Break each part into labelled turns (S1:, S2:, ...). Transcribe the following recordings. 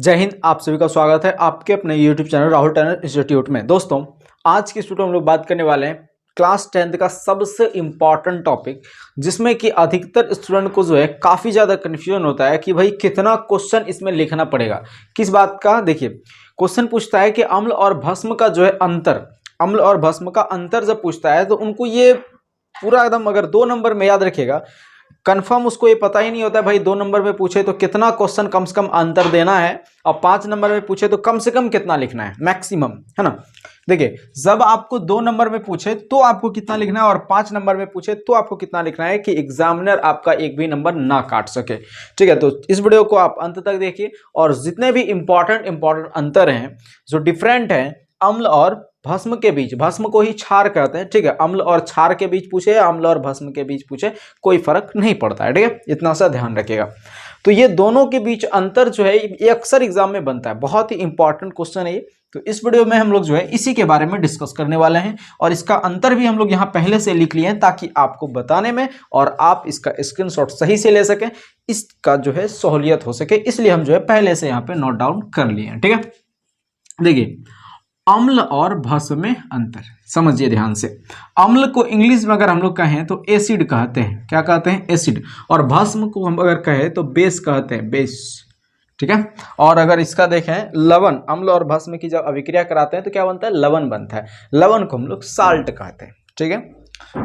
S1: जय हिंद। आप सभी का स्वागत है आपके अपने YouTube channel Rahul tenor institute में। दोस्तों, आज की इस वीडियो में हम लोग बात करने वाले हैं क्लास 10th का सबसे इम्पॉर्टेंट टॉपिक, जिसमें कि अधिकतर स्टूडेंट को जो है काफ़ी ज़्यादा कन्फ्यूजन होता है कि भाई कितना क्वेश्चन इसमें लिखना पड़ेगा। किस बात का? देखिए, क्वेश्चन पूछता है कि अम्ल और भस्म का जो है अंतर, अम्ल और भस्म का अंतर जब पूछता है तो उनको ये पूरा एकदम, अगर 2 नंबर में याद रखेगा, कंफर्म उसको ये पता ही नहीं होता है भाई 2 नंबर में पूछे तो कितना क्वेश्चन कम से कम अंतर देना है और 5 नंबर में पूछे तो कम से कम कितना लिखना है, मैक्सिमम, है ना। देखिए, जब आपको 2 नंबर में पूछे तो आपको कितना लिखना है और 5 नंबर में पूछे तो आपको कितना लिखना है कि एग्जामिनर आपका एक भी नंबर ना काट सके। ठीक है, तो इस वीडियो को आप अंत तक देखिए और जितने भी इंपॉर्टेंट अंतर हैं, जो डिफरेंट हैं अम्ल और भस्म के बीच, भस्म को ही क्षार कहते हैं, ठीक है, अम्ल और क्षार के बीच पूछे या अम्ल और भस्म के बीच पूछे कोई फर्क नहीं पड़ता है। ठीक है, इतना सा ध्यान रखिएगा। तो ये दोनों के बीच अंतर जो है ये अक्सर एग्जाम में बनता है, बहुत ही इंपॉर्टेंट क्वेश्चन है ये। तो इस वीडियो में हम लोग जो है इसी के बारे में डिस्कस करने वाले हैं और इसका अंतर भी हम लोग यहाँ पहले से लिख लिए हैं ताकि आपको बताने में और आप इसका स्क्रीनशॉट सही से ले सकें, इसका जो है सहूलियत हो सके, इसलिए हम जो है पहले से यहाँ पे नोट डाउन कर लिए हैं। ठीक है, देखिए, अम्ल और भस्म में अंतर समझिए ध्यान से। अम्ल को इंग्लिश में अगर हम लोग कहें तो एसिड कहते हैं, क्या कहते हैं? एसिड। और भस्म को हम अगर कहें तो बेस कहते हैं, बेस। ठीक है, और अगर इसका देखें लवण, अम्ल और भस्म की जब अभिक्रिया कराते हैं तो क्या बनता है? लवण बनता है। लवण को हम लोग साल्ट कहते हैं। ठीक है,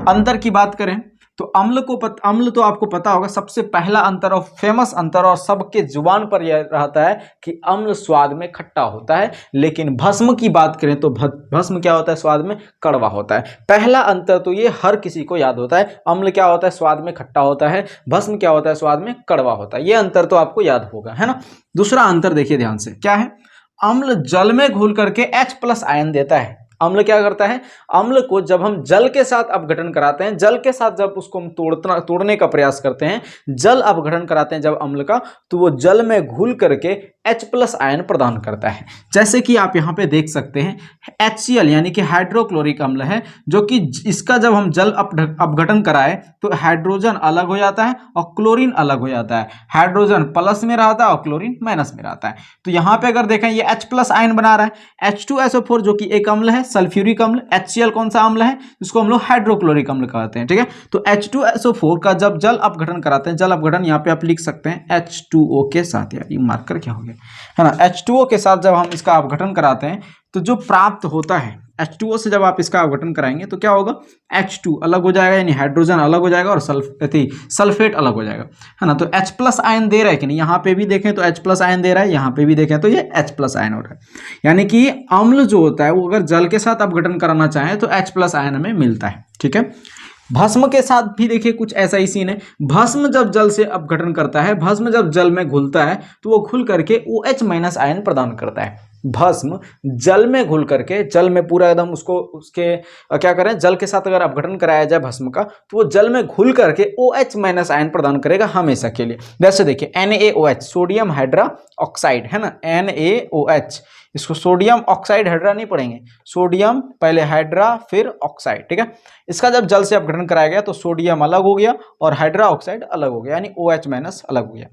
S1: अंतर की बात करें तो अम्ल तो आपको पता होगा, सबसे पहला अंतर और फेमस अंतर और सबके जुबान पर यह रहता है कि अम्ल स्वाद में खट्टा होता है, लेकिन भस्म की बात करें तो भस्म क्या होता है? स्वाद में कड़वा होता है। पहला अंतर तो ये हर किसी को याद होता है, अम्ल क्या होता है? स्वाद में खट्टा होता है। भस्म क्या होता है? स्वाद में कड़वा होता है। ये अंतर तो आपको याद होगा, है ना। दूसरा अंतर देखिए ध्यान से, क्या है? अम्ल जल में घुल करके H+ आयन देता है। अम्ल क्या करता है? अम्ल को जब हम जल के साथ अपघटन कराते हैं, जल के साथ जब उसको हम तोड़ने का प्रयास करते हैं, जल अपघटन कराते हैं जब अम्ल का, तो वो जल में घुल करके H+ आयन प्रदान करता है। जैसे कि आप यहाँ पे देख सकते हैं HCl यानी कि हाइड्रोक्लोरिक अम्ल है, जो कि इसका जब हम जल अपघटन कराए तो हाइड्रोजन अलग हो जाता है और क्लोरीन अलग हो जाता है। हाइड्रोजन प्लस में रहता है और क्लोरीन माइनस में रहता है। तो यहाँ पे अगर देखें ये H+ आयन बना रहा है। H2SO4 जो कि एक अम्ल है, सल्फ्यूरिक अम्ल। HCl कौन सा अम्ल है? इसको हम लोग हाइड्रोक्लोरिक अम्ल कहते हैं। ठीक है, तो H2SO4 का जब जल अपघटन कराते हैं, जल अपघटन यहाँ पे आप लिख सकते हैं H2O के साथ, यार ये मार्कर क्या हो गया, है ना। H2O के साथ जब हम इसका अपघटन कराते हैं तो जो प्राप्त होता है, H2O से जब आप इसका अपघटन कराएंगे तो क्या होगा? H2 अलग हो जाएगा, यानी हाइड्रोजन अलग हो जाएगा और सल्फेट अलग हो जाएगा, है ना। तो H+ आयन दे रहा है कि नहीं? यहाँ पे भी देखें तो H+ आयन दे रहा है, यहाँ पे भी देखें तो ये H+ आयन हो रहा है। यानी कि अम्ल जो होता है वो अगर जल के साथ अपघटन कराना चाहे तो H+ आयन हमें मिलता है। ठीक है, भस्म के साथ भी देखिए कुछ ऐसा ही सीन है। भस्म जब जल से अपघटन करता है, भस्म जब जल में घुलता है तो वो घुल करके OH- आयन प्रदान करता है। भस्म जल में घुल करके, जल में पूरा एकदम उसके क्या करें, जल के साथ अगर अपघटन कराया जाए भस्म का तो वो जल में घुल करके OH- आयन प्रदान करेगा हमेशा के लिए। वैसे देखिए NaOH, सोडियम हाइड्रा ऑक्साइड, है ना, NaOH, इसको सोडियम ऑक्साइड हाइड्रा नहीं पढ़ेंगे, सोडियम पहले हाइड्रा फिर ऑक्साइड। ठीक है, इसका जब जल से अपघटन कराया गया तो सोडियम अलग हो गया और हाइड्रा ऑक्साइड अलग हो गया, यानी OH- अलग हो गया।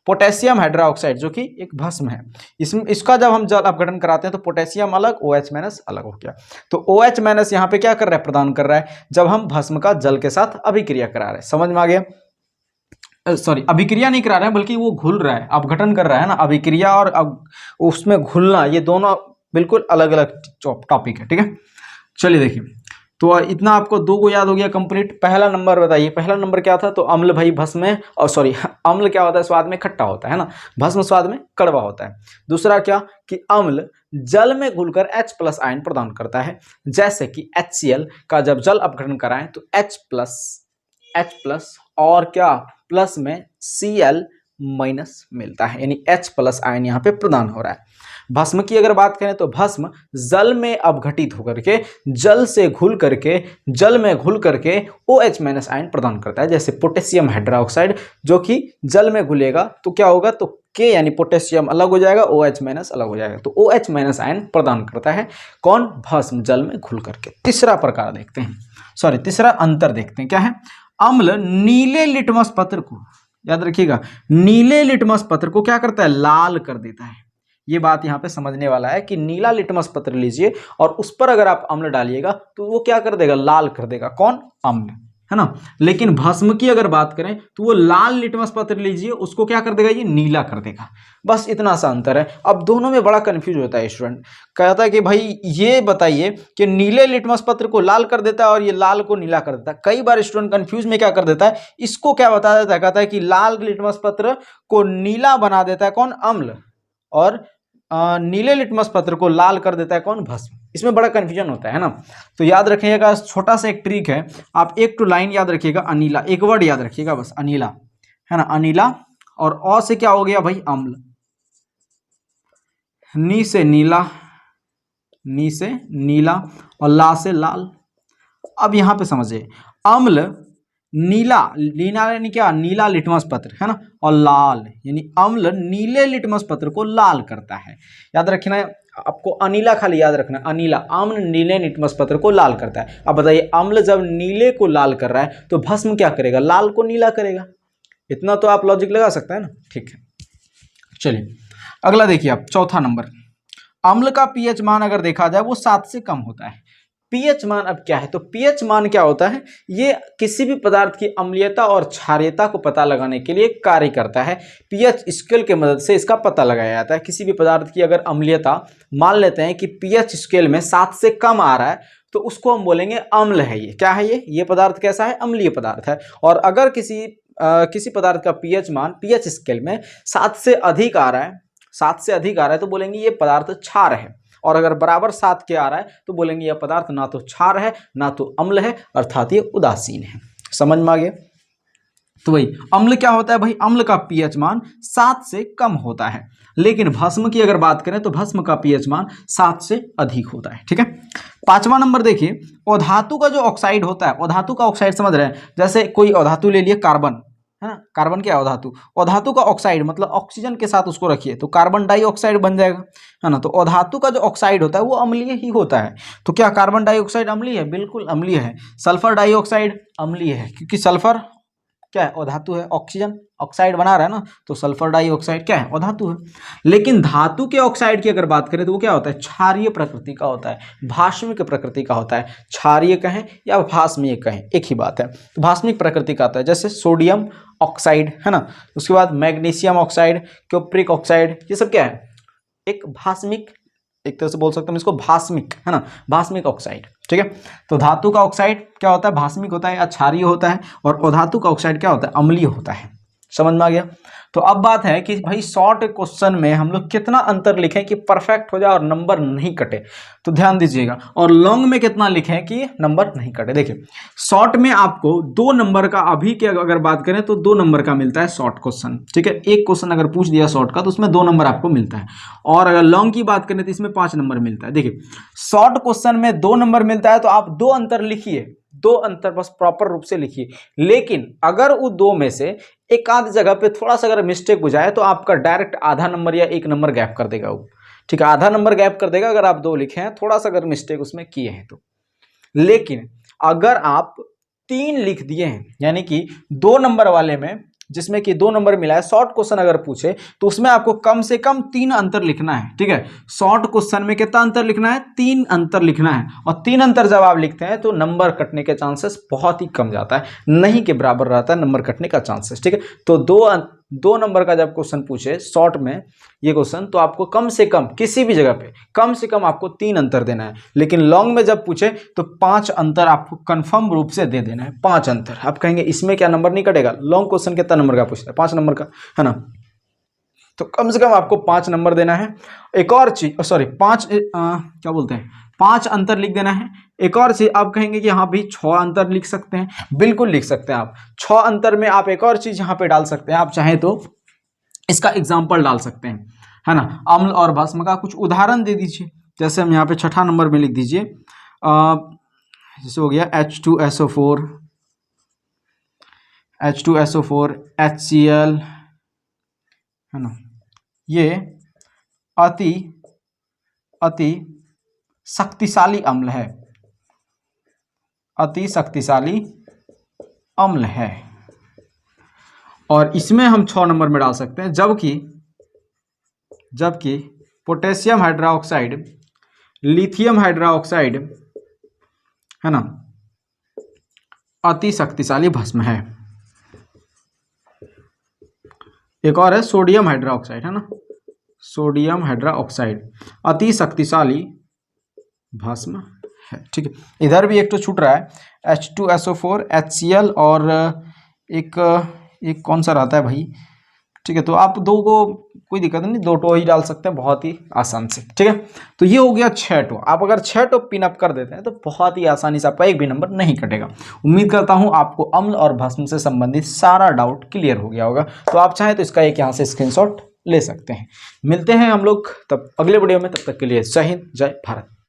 S1: पोटेशियम हाइड्रा ऑक्साइड जो कि एक भस्म है, इसका जब हम जल अपघटन कराते हैं तो पोटेशियम अलग, OH- अलग हो गया। तो OH- यहाँ पे क्या कर रहा है? प्रदान कर रहा है जब हम भस्म का जल के साथ अभिक्रिया करा रहे हैं। समझ में आ गया? सॉरी, अभिक्रिया नहीं करा रहे हैं बल्कि वो घुल रहा है, अपघटन कर रहा है ना। अभिक्रिया और उसमें घुलना, ये दोनों बिल्कुल अलग अलग टॉपिक है। ठीक है, चलिए देखिए, तो इतना आपको 2 को याद हो गया कंप्लीट। पहला नंबर बताइए, पहला नंबर क्या था? तो अम्ल भाई भस्म में, और सॉरी अम्ल क्या होता है? स्वाद में खट्टा होता है ना, भस्म स्वाद में कड़वा होता है। दूसरा क्या कि अम्ल जल में घुलकर H+ आयन प्रदान करता है, जैसे कि HCl का जब जल अपघटन कराएं तो H+ और क्या प्लस में Cl- मिलता है, यानी H+ आयन यहाँ पे प्रदान हो रहा है। भस्म की अगर बात करें तो भस्म जल में अपघटित होकर के, जल में घुल करके OH- आयन प्रदान करता है, जैसे पोटेशियम हाइड्रोक्साइड जो कि जल में घुलेगा तो क्या होगा? तो K यानी पोटेशियम अलग हो जाएगा, OH- अलग हो जाएगा, तो OH- आयन प्रदान करता है कौन? भस्म जल में घुल करके। तीसरा प्रकार देखते हैं, सॉरी तीसरा अंतर देखते हैं, क्या है? अम्ल नीले लिटमस पत्र को, याद रखिएगा, नीले लिटमस पत्र को क्या करता है? लाल कर देता है। ये बात यहाँ पे समझने वाला है कि नीला लिटमस पत्र लीजिए और उस पर अगर आप अम्ल डालिएगा तो वो क्या कर देगा, लाल कर देगा। कौन, अम्ल, है ना। लेकिन भस्म की अगर बात करें तो वो लाल लिटमस पत्र लीजिए, उसको क्या कर देगा, ये नीला कर देगा। बस इतना सा अंतर है। अब दोनों में बड़ा कंफ्यूज होता है स्टूडेंट, कहता है कि भाई ये बताइए कि नीले लिटमस पत्र को लाल कर देता है और ये लाल को नीला कर देता है। कई बार स्टूडेंट कंफ्यूज में क्या कर देता है, इसको क्या बता देता है, कहता है कि लाल लिटमस पत्र को नीला बना देता है कौन, अम्ल, और नीले लिटमस पत्र को लाल कर देता है कौन, भस्म। इसमें बड़ा कंफ्यूजन होता है ना। तो याद रखिएगा, छोटा सा एक ट्रिक है, आप एक टू लाइन याद रखिएगा, अनीला, एक वर्ड याद रखिएगा बस, अनीला, है ना, अनीला, और अ से क्या हो गया भाई, अम्ल, नी से नीला, नी से नीला, और ला से लाल। अब यहां पे समझिए, अम्ल नीला, नीला यानी क्या, नीला लिटमस पत्र, है ना, और लाल यानी अम्ल नीले लिटमस पत्र को लाल करता है। याद रखना है आपको, अनीला खाली याद रखना, अनीला, अम्ल नीले लिटमस पत्र को लाल करता है। अब बताइए, अम्ल जब नीले को लाल कर रहा है तो भस्म क्या करेगा, लाल को नीला करेगा। इतना तो आप लॉजिक लगा सकते हैं ना। ठीक है, चलिए अगला देखिए आप, चौथा नंबर, अम्ल का पीएच मान अगर देखा जाए वो 7 से कम होता है। पीएच मान अब क्या है, तो पीएच मान क्या होता है, ये किसी भी पदार्थ की अम्लीयता और क्षारीयता को पता लगाने के लिए कार्य करता है। पीएच स्केल के मदद से इसका पता लगाया जाता है। किसी भी पदार्थ की अगर अम्लीयता मान लेते हैं कि पीएच स्केल में 7 से कम आ रहा है तो उसको हम बोलेंगे अम्ल है। ये क्या है, ये पदार्थ कैसा है, अम्लीय पदार्थ है। और अगर किसी पदार्थ का पीएच मान पीएच स्केल में 7 से अधिक आ रहा है, 7 से अधिक आ रहा है तो बोलेंगे ये पदार्थ क्षार है। और अगर बराबर 7 के आ रहा है तो बोलेंगे यह पदार्थ ना तो क्षार है ना तो अम्ल है, अर्थात ये उदासीन है। समझ में आ गया। तो भाई अम्ल क्या होता है भाई, अम्ल का पीएच मान 7 से कम होता है। लेकिन भस्म की अगर बात करें तो भस्म का पीएच मान 7 से अधिक होता है। ठीक है, 5वां नंबर देखिए, अधातु का जो ऑक्साइड होता है, अधातु का ऑक्साइड समझ रहे हैं, जैसे कोई अधातु ले लिए, कार्बन, है ना, कार्बन क्या है, अधातु, अधातु का ऑक्साइड मतलब ऑक्सीजन के साथ उसको रखिए तो कार्बन डाइऑक्साइड बन जाएगा, है ना। तो अधातु का जो ऑक्साइड होता है वो अम्लीय ही होता है। तो क्या कार्बन डाइऑक्साइड अम्लीय है, बिल्कुल अम्लीय है। सल्फर डाइऑक्साइड अम्लीय है, क्योंकि सल्फर क्या है, अधातु है, ऑक्सीजन ऑक्साइड बना रहा है ना, तो सल्फर डाइऑक्साइड क्या है, अधातु है। लेकिन धातु के ऑक्साइड की अगर बात करें तो वो क्या होता है, क्षारीय प्रकृति का होता है, भास्मिक प्रकृति का होता है। क्षारीय कहें या भास्मीय कहें एक ही बात है। तो भास्मिक प्रकृति का होता है, जैसे सोडियम ऑक्साइड, है ना, उसके बाद मैग्नीशियम ऑक्साइड, क्यूप्रिक ऑक्साइड, ये सब क्या है, एक भास्मिक, एक तरह से बोल सकते हैं इसको भास्मिक, है ना, भास्मिक ऑक्साइड। ठीक है, तो धातु का ऑक्साइड क्या होता है, भास्मिक होता है या क्षारीय होता है, और अधातु का ऑक्साइड क्या होता है, अम्लीय होता है। समझ में आ गया। तो अब बात है कि भाई शॉर्ट क्वेश्चन में हम लोग कितना अंतर लिखें कि परफेक्ट हो जाए और नंबर नहीं कटे, तो ध्यान दीजिएगा। और लॉन्ग में कितना लिखें कि नंबर नहीं कटे। देखिए शॉर्ट में आपको 2 नंबर का, अभी के अगर बात करें तो 2 नंबर का मिलता है शॉर्ट क्वेश्चन। ठीक है, एक क्वेश्चन अगर पूछ दिया शॉर्ट का तो उसमें 2 नंबर आपको मिलता है। और अगर लॉन्ग की बात करें तो इसमें 5 नंबर मिलता है। देखिए शॉर्ट क्वेश्चन में 2 नंबर मिलता है तो आप 2 अंतर लिखिए, 2 अंतर बस प्रॉपर रूप से लिखिए। लेकिन अगर वो 2 में से एक आध जगह पे थोड़ा सा अगर मिस्टेक हो जाए तो आपका डायरेक्ट आधा नंबर या 1 नंबर गैप कर देगा वो। ठीक है, आधा नंबर गैप कर देगा अगर आप 2 लिखे हैं, थोड़ा सा अगर मिस्टेक उसमें किए हैं तो। लेकिन अगर आप 3 लिख दिए हैं, यानी कि 2 नंबर वाले में जिसमें कि 2 नंबर मिला है, शॉर्ट क्वेश्चन अगर पूछे तो उसमें आपको कम से कम 3 अंतर लिखना है। ठीक है, शॉर्ट क्वेश्चन में कितना अंतर लिखना है, 3 अंतर लिखना है। और 3 अंतर जब आप लिखते हैं तो नंबर कटने के चांसेस बहुत ही कम जाता है, नहीं के बराबर रहता है नंबर कटने का चांसेस। ठीक है, तो 2 नंबर का जब क्वेश्चन पूछे शॉर्ट में ये क्वेश्चन, तो आपको कम से कम किसी भी जगह पे कम से कम आपको 3 अंतर देना है। लेकिन लॉन्ग में जब पूछे तो 5 अंतर आपको कंफर्म रूप से दे देना है, 5 अंतर। आप कहेंगे इसमें क्या नंबर नहीं कटेगा, लॉन्ग क्वेश्चन कितना नंबर का पूछता है, 5 नंबर का, है ना, तो कम से कम आपको 5 नंबर देना है। एक और चीज, सॉरी 5 क्या बोलते हैं, 5 अंतर लिख देना है। एक और चीज आप कहेंगे कि हाँ भाई 6 अंतर लिख सकते हैं, बिल्कुल लिख सकते हैं आप। 6 अंतर में आप एक और चीज यहाँ पे डाल सकते हैं, आप चाहें तो इसका एग्जाम्पल डाल सकते हैं, है ना। अम्ल और भस्म का कुछ उदाहरण दे दीजिए। जैसे हम यहाँ पे 6ठा नंबर में लिख दीजिए, जैसे हो गया H2SO4, H2SO4, HCl, है ना, ये अति शक्तिशाली अम्ल है, अति शक्तिशाली अम्ल है। और इसमें हम 6 नंबर में डाल सकते हैं, जबकि पोटेशियम हाइड्रोक्साइड, लिथियम हाइड्रोक्साइड है ना, अति शक्तिशाली भस्म है। एक और है सोडियम हाइड्रोक्साइड, है ना, सोडियम हाइड्रोक्साइड अति शक्तिशाली भस्म है। ठीक है, इधर भी एक तो छूट रहा है H2SO4 HCl और एक कौन सा रहता है भाई। ठीक है, तो आप दो को कोई दिक्कत नहीं, दो टो ही डाल सकते हैं बहुत ही आसान से। ठीक है, तो ये हो गया 6 टो। आप अगर 6 टो पिन अप कर देते हैं तो बहुत ही आसानी से आपका एक भी नंबर नहीं कटेगा। उम्मीद करता हूं आपको अम्ल और भस्म से संबंधित सारा डाउट क्लियर हो गया होगा। तो आप चाहें तो इसका एक यहाँ से स्क्रीनशॉट ले सकते हैं। मिलते हैं हम लोग तब अगले वीडियो में, तब तक के लिए जय हिंद, जय भारत।